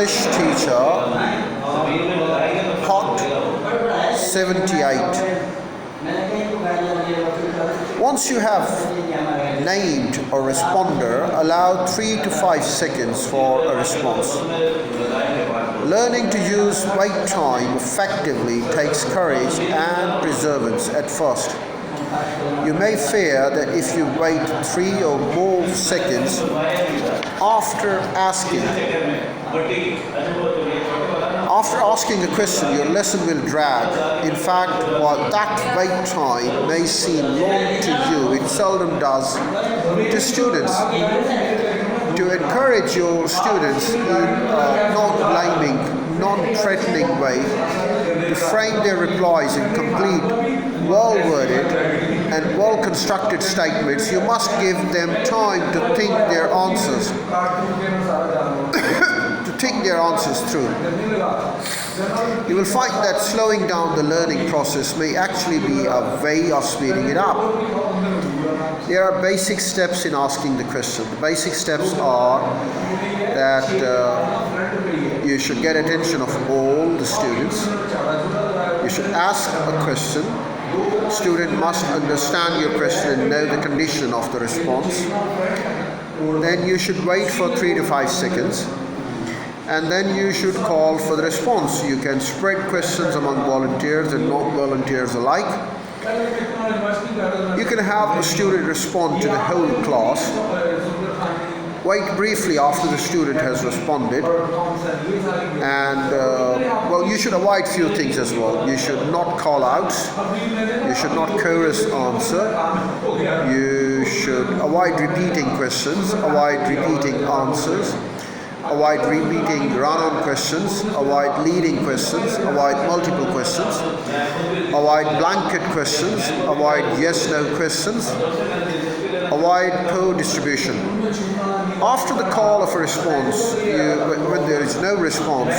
English teacher, Hot 78. Once you have named a responder, allow 3 to 5 seconds for a response. Learning to use wait time effectively takes courage and perseverance at first. You may fear that if you wait 3 or more seconds after asking a question, your lesson will drag. In fact, while that wait time may seem long to you, it seldom does to students. To encourage your students in a non-blaming, non-threatening way to frame their replies in complete, well-worded and well-constructed statements, you must give them time to think their answers through. You will find that slowing down the learning process may actually be a way of speeding it up. There are basic steps in asking the question. The basic steps are that you should get attention of all the students. You should ask a question. Student must understand your question and know the condition of the response. Then you should wait for 3 to 5 seconds. And then you should call for the response. You can spread questions among volunteers and non-volunteers alike. You can have a student respond to the whole class. Wait briefly after the student has responded. And, you should avoid few things as well. You should not call out. You should not chorus answer. You should avoid repeating questions, avoid repeating answers. Avoid repeating run-on questions, avoid leading questions, avoid multiple questions, avoid blanket questions, avoid yes-no questions, avoid poor distribution. After the call of a response, when there is no response,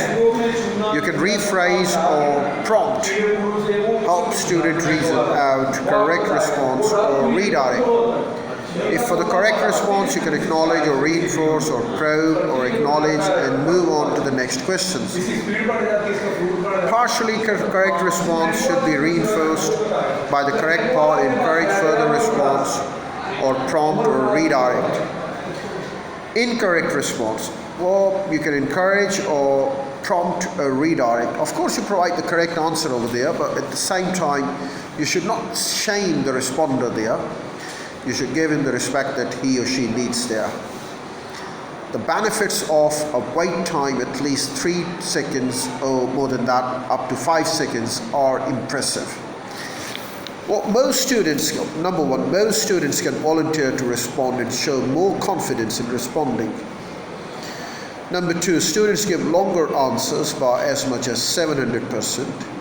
you can rephrase or prompt, help student reason out correct response or redirect. If for the correct response, you can acknowledge or reinforce or probe or acknowledge and move on to the next questions. Partially correct response should be reinforced by the correct part, encourage further response or prompt or redirect. Incorrect response. Well, you can encourage or prompt or redirect. Of course, you provide the correct answer over there, but at the same time, you should not shame the responder there. You should give him the respect that he or she needs there. The benefits of a wait time at least 3 seconds or more than that, up to 5 seconds, are impressive. Well, most students can volunteer to respond and show more confidence in responding. Number 2, students give longer answers by as much as 700%.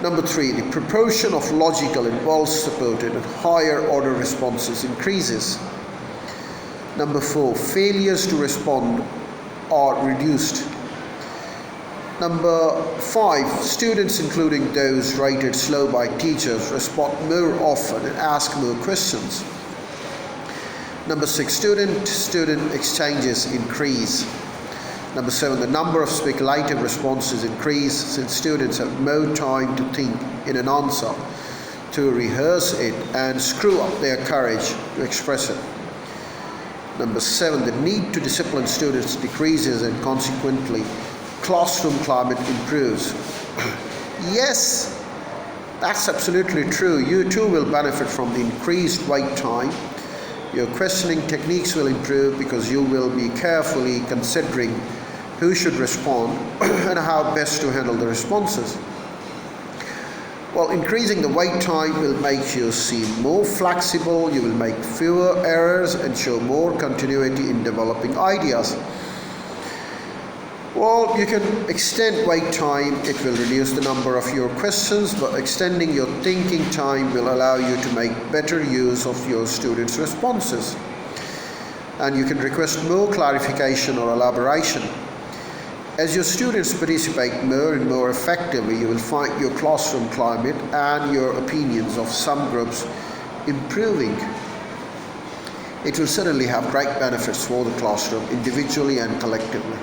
Number 3, the proportion of logical and well-supported and higher order responses increases. Number 4, failures to respond are reduced. Number 5, students, including those rated slow by teachers, respond more often and ask more questions. Number 6, student exchanges increase. Number 7, the number of speculative responses increase since students have more time to think in an answer, to rehearse it and screw up their courage to express it. Number 7, the need to discipline students decreases and consequently classroom climate improves. Yes, that's absolutely true. You too will benefit from the increased wait time. Your questioning techniques will improve because you will be carefully considering who should respond and how best to handle the responses. Well, increasing the wait time will make you seem more flexible, you will make fewer errors and show more continuity in developing ideas. Well, you can extend wait time. It will reduce the number of your questions, but extending your thinking time will allow you to make better use of your students' responses. And you can request more clarification or elaboration. As your students participate more and more effectively, you will find your classroom climate and your opinions of some groups improving. it will certainly have great benefits for the classroom individually and collectively.